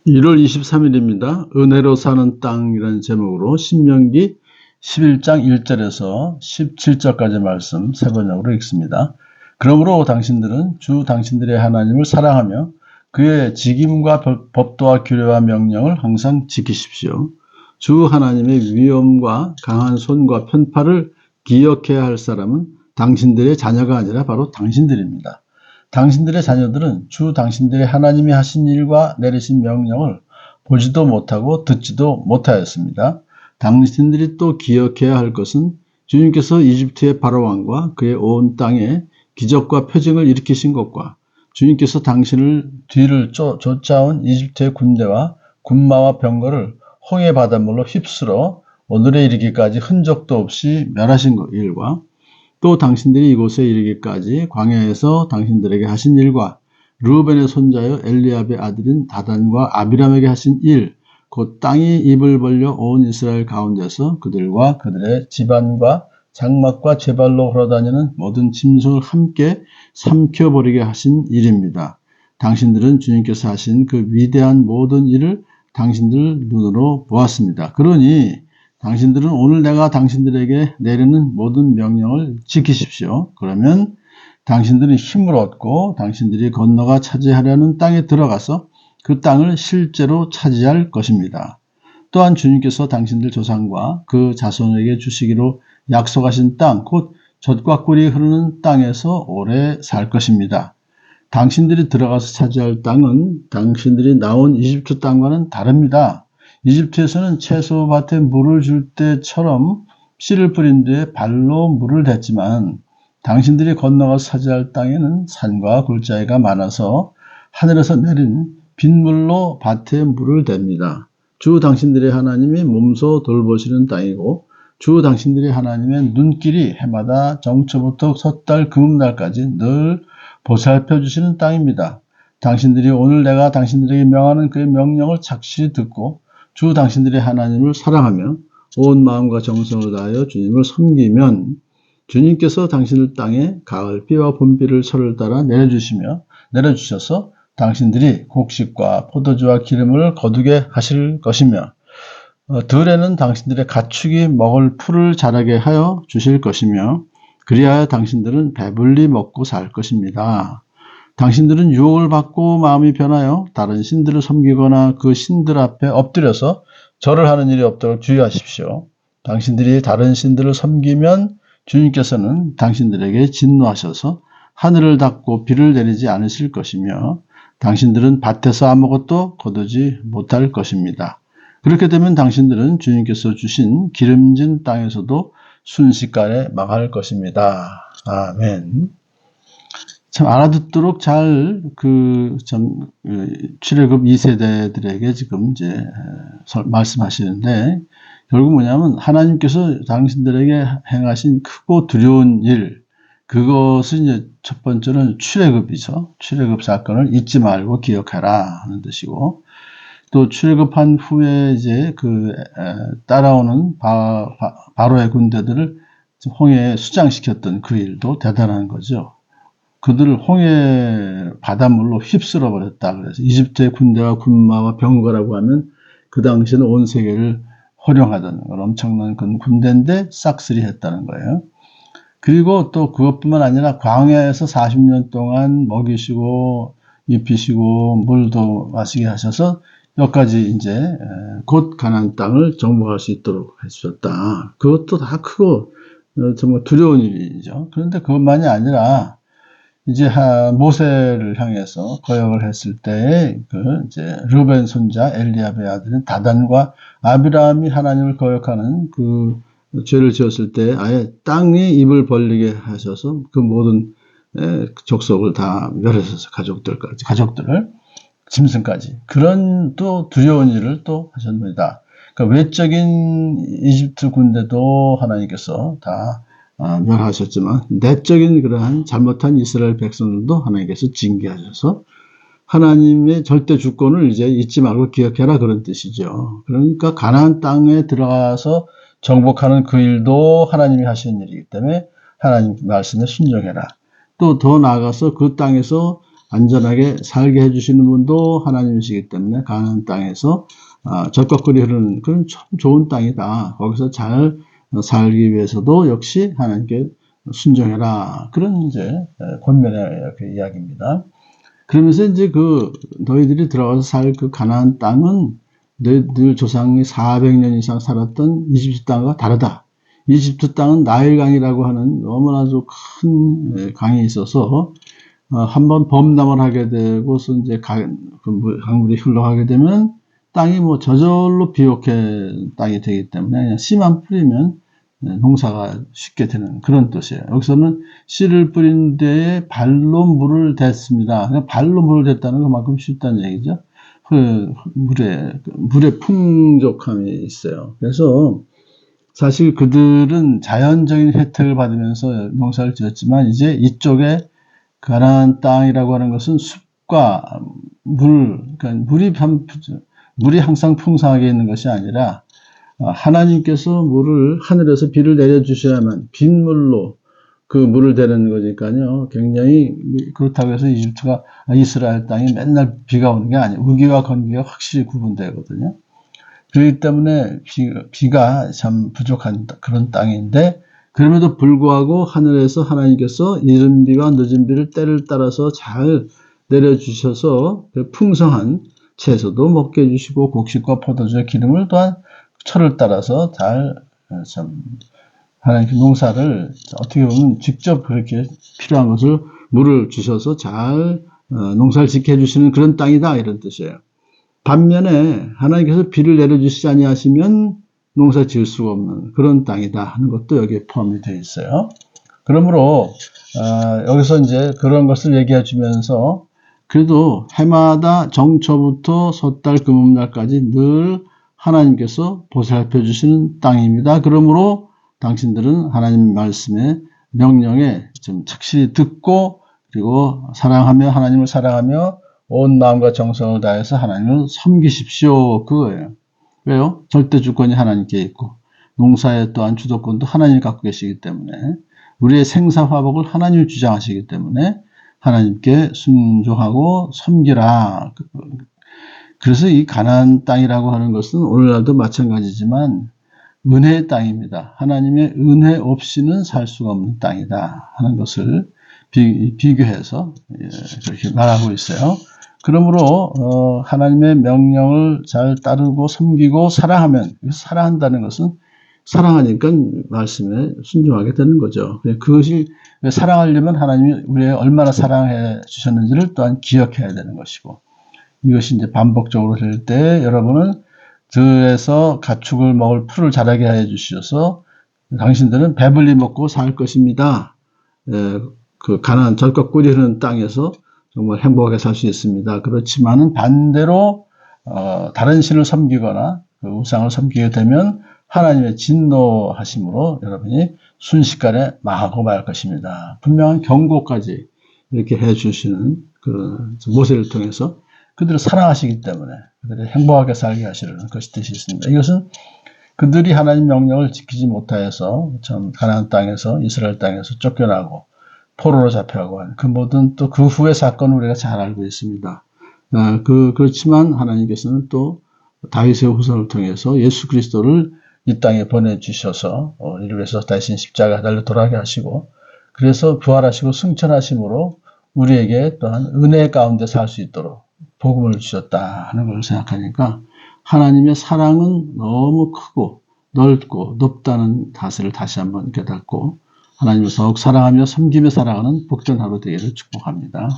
1월 23일입니다. 은혜로 사는 땅이라는 제목으로 신명기 11장 1절에서 17절까지 말씀 세 번역으로 읽습니다. 그러므로 당신들은 주 당신들의 하나님을 사랑하며 그의 직임과 법도와 규례와 명령을 항상 지키십시오. 주 하나님의 위엄과 강한 손과 편팔을 기억해야 할 사람은 당신들의 자녀가 아니라 바로 당신들입니다. 당신들의 자녀들은 주 당신들의 하나님이 하신 일과 내리신 명령을 보지도 못하고 듣지도 못하였습니다. 당신들이 또 기억해야 할 것은 주님께서 이집트의 바로왕과 그의 온 땅에 기적과 표징을 일으키신 것과 주님께서 당신을 뒤를 쫓아온 이집트의 군대와 군마와 병거를 홍해 바닷물로 휩쓸어 오늘에 이르기까지 흔적도 없이 멸하신 일과 또 당신들이 이곳에 이르기까지 광야에서 당신들에게 하신 일과 르우벤의 손자여 엘리압의 아들인 다단과 아비람에게 하신 일, 곧 땅이 입을 벌려 온 이스라엘 가운데서 그들과 그들의 집안과 장막과 제발로 흘러다니는 모든 짐승을 함께 삼켜버리게 하신 일입니다. 당신들은 주님께서 하신 그 위대한 모든 일을 당신들 눈으로 보았습니다. 그러니 당신들은 오늘 내가 당신들에게 내리는 모든 명령을 지키십시오. 그러면 당신들은 힘을 얻고 당신들이 건너가 차지하려는 땅에 들어가서 그 땅을 실제로 차지할 것입니다. 또한 주님께서 당신들 조상과 그 자손에게 주시기로 약속하신 땅, 곧 젖과 꿀이 흐르는 땅에서 오래 살 것입니다. 당신들이 들어가서 차지할 땅은 당신들이 나온 이집트 땅과는 다릅니다. 이집트에서는 채소밭에 물을 줄 때처럼 씨를 뿌린 뒤에 발로 물을 댔지만 당신들이 건너가서 차지할 땅에는 산과 골짜기가 많아서 하늘에서 내린 빗물로 밭에 물을 댑니다. 주 당신들의 하나님이 몸소 돌보시는 땅이고 주 당신들의 하나님의 눈길이 해마다 정초부터 섣달 금음날까지 늘 보살펴 주시는 땅입니다. 당신들이 오늘 내가 당신들에게 명하는 그의 명령을 착실히 듣고 주 당신들의 하나님을 사랑하며 온 마음과 정성을 다하여 주님을 섬기면 주님께서 당신들 땅에 가을비와 봄비를 철을 따라 내려주셔서 당신들이 곡식과 포도주와 기름을 거두게 하실 것이며 들에는 당신들의 가축이 먹을 풀을 자라게 하여 주실 것이며 그리하여 당신들은 배불리 먹고 살 것입니다. 당신들은 유혹을 받고 마음이 변하여 다른 신들을 섬기거나 그 신들 앞에 엎드려서 절을 하는 일이 없도록 주의하십시오. 당신들이 다른 신들을 섬기면 주님께서는 당신들에게 진노하셔서 하늘을 닫고 비를 내리지 않으실 것이며 당신들은 밭에서 아무것도 거두지 못할 것입니다. 그렇게 되면 당신들은 주님께서 주신 기름진 땅에서도 순식간에 망할 것입니다. 아멘. 참 알아듣도록 잘 출애굽 2세대들에게 지금 이제 말씀하시는데 결국 뭐냐면 하나님께서 당신들에게 행하신 크고 두려운 일, 그것은 이제 첫 번째는 출애굽이죠. 출애굽 사건을 잊지 말고 기억하라 하는 뜻이고, 또 출애굽한 후에 이제 따라오는 바로의 군대들을 홍해에 수장시켰던 그 일도 대단한 거죠. 그들을 홍해 바닷물로 휩쓸어 버렸다. 그래서 이집트의 군대와 군마와 병거라고 하면 그 당시에는 온 세계를 호령하던 엄청난 군대인데 싹쓸이 했다는 거예요. 그리고 또 그것뿐만 아니라 광야에서 40년 동안 먹이시고 입히시고 물도 마시게 하셔서 여기까지 이제 곧 가나안 땅을 정복할 수 있도록 해주셨다. 그것도 다 크고 정말 두려운 일이죠. 그런데 그것만이 아니라 이제 모세를 향해서 거역을 했을 때에 이제 르우벤 손자 엘리압의 아들인 다단과 아비람이 하나님을 거역하는 그 죄를 지었을 때 아예 땅이 입을 벌리게 하셔서 그 모든 족속을 다 멸하셔서 가족들을 짐승까지 그런 또 두려운 일을 또 하셨습니다. 그러니까 외적인 이집트 군대도 하나님께서 다 멸하셨지만 내적인 그러한 잘못한 이스라엘 백성들도 하나님께서 징계하셔서 하나님의 절대 주권을 이제 잊지 말고 기억해라 그런 뜻이죠. 그러니까 가나안 땅에 들어가서 정복하는 그 일도 하나님이 하시는 일이기 때문에 하나님 말씀에 순종해라. 또 더 나아가서 그 땅에서 안전하게 살게 해주시는 분도 하나님이시기 때문에 가나안 땅에서 적과꿀이 흐르는 그런 참 좋은 땅이다. 거기서 잘 살기 위해서도 역시 하나님께 순종해라. 그런 이제 권면의 그 이야기입니다. 그러면서 이제 너희들이 들어가서 살 그 가나안 땅은 너희들 조상이 400년 이상 살았던 이집트 땅과 다르다. 이집트 땅은 나일강이라고 하는 너무나도 큰 강이 있어서 한번 범람을 하게 되고서 이제 강물이 흘러가게 되면 땅이 뭐 저절로 비옥한 땅이 되기 때문에 그냥 씨만 뿌리면 농사가 쉽게 되는 그런 뜻이에요. 여기서는 씨를 뿌린 데에 발로 물을 댔습니다. 발로 물을 댔다는 것만큼 쉽다는 얘기죠. 물의 풍족함이 있어요. 그래서 사실 그들은 자연적인 혜택을 받으면서 농사를 지었지만 이제 이쪽에 가나안 땅이라고 하는 것은 숲과 그러니까 물이 항상 풍성하게 있는 것이 아니라 하나님께서 하늘에서 비를 내려주셔야만 빗물로 그 물을 대는 거니까요. 굉장히 그렇다고 해서 이스라엘 땅이 맨날 비가 오는 게 아니에요. 우기와 건기가 확실히 구분되거든요. 그렇기 때문에 비가 참 부족한 그런 땅인데 그럼에도 불구하고 하늘에서 하나님께서 이른 비와 늦은 비를 때를 따라서 잘 내려주셔서 풍성한 채소도 먹게 해주시고 곡식과 포도주의 기름을 또한 철을 따라서 하나님께 농사를 어떻게 보면 직접 그렇게 필요한 것을 물을 주셔서 잘 농사를 짓게 해주시는 그런 땅이다 이런 뜻이에요. 반면에 하나님께서 비를 내려주시지 아니하시면 농사 지을 수가 없는 그런 땅이다 하는 것도 여기에 포함이 되어 있어요. 그러므로 여기서 이제 그런 것을 얘기해 주면서 그래도 해마다 정초부터 섣달 금음날까지 늘 하나님께서 보살펴 주시는 땅입니다. 그러므로 당신들은 하나님 말씀의 명령에 좀 착실히 듣고 그리고 하나님을 사랑하며 온 마음과 정성을 다해서 하나님을 섬기십시오. 그거예요. 왜요? 절대 주권이 하나님께 있고 농사에 또한 주도권도 하나님이 갖고 계시기 때문에 우리의 생사화복을 하나님이 주장하시기 때문에 하나님께 순종하고 섬기라. 그래서 이 가나안 땅이라고 하는 것은 오늘날도 마찬가지지만 은혜의 땅입니다. 하나님의 은혜 없이는 살 수가 없는 땅이다 하는 것을 비교해서 그렇게 말하고 있어요. 그러므로 하나님의 명령을 잘 따르고 섬기고 사랑한다는 것은 사랑하니까 말씀에 순종하게 되는 거죠. 그것이 사랑하려면 하나님이 우리를 얼마나 사랑해 주셨는지를 또한 기억해야 되는 것이고 이것이 이제 반복적으로 될 때 여러분은 들에서 가축을 먹을 풀을 자라게 해 주셔서 당신들은 배불리 먹고 살 것입니다. 그 가나안 젖과 꿀이 흐르는 땅에서 정말 행복하게 살 수 있습니다. 그렇지만은 반대로 다른 신을 섬기거나 그 우상을 섬기게 되면 하나님의 진노하심으로 여러분이 순식간에 망하고 말 것입니다. 분명한 경고까지 이렇게 해주시는 그 모세를 통해서 그들을 사랑하시기 때문에 그들이 행복하게 살게 하시려는 것이 뜻이 있습니다. 이것은 그들이 하나님 명령을 지키지 못하여서 참 가나안 땅에서 이스라엘 땅에서 쫓겨나고 포로로 잡혀가고 한 그 모든 또 그 후의 사건을 우리가 잘 알고 있습니다. 그렇지만 하나님께서는 또 다윗의 후손을 통해서 예수 그리스도를 이 땅에 보내주셔서 이를 위해서 대신 십자가에 달려 돌아가게 하시고 그래서 부활하시고 승천하심으로 우리에게 또한 은혜 가운데 살 수 있도록 복음을 주셨다 하는 걸 생각하니까 하나님의 사랑은 너무 크고 넓고 높다는 사실을 다시 한번 깨닫고 하나님을 더욱 사랑하며 섬기며 살아가는 복된 하루 되기를 축복합니다.